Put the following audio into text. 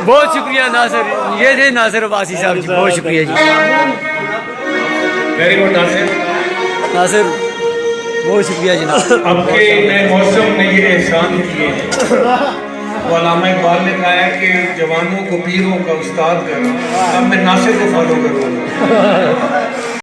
बहुत शुक्रिया नासिर, ये थे नासिर अब्बासी साहब जी, बहुत शुक्रिया जी। वेरी गुड नासिर, नासिर बहुत शुक्रिया जनाब। आपके नए मौसम ने ये एहसान किए हैं। वो अल्लामा इकबाल ने कहा है कि जवानों को पीरों का उस्ताद करो, अब मैं नासिर को फॉलो करूँगा।